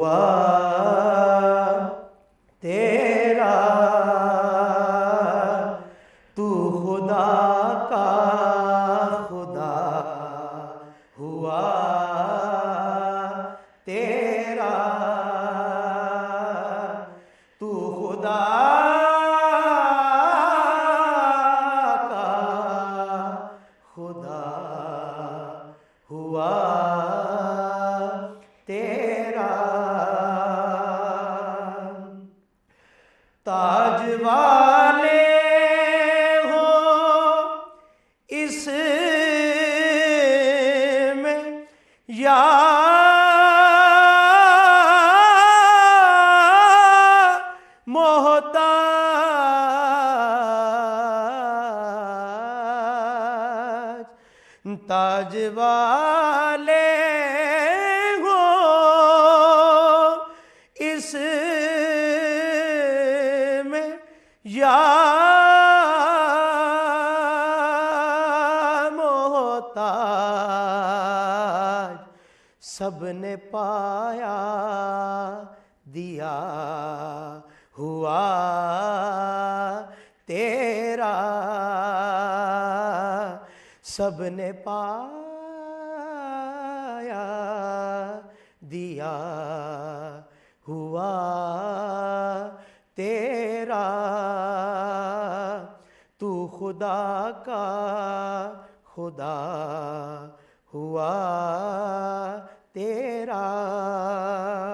ہوا تیرا، تو خدا کا خدا ہوا تیرا، تو خدا کا خدا ہوا تیرا۔ تاج والے ہو اس میں یا محتاج، تاج والے ہو اس میں یا محتاج، سب نے پایا دیا ہوا تیرا، سب نے پایا دیا ہوا تیرا، تو خدا کا خدا ہوا تیرا۔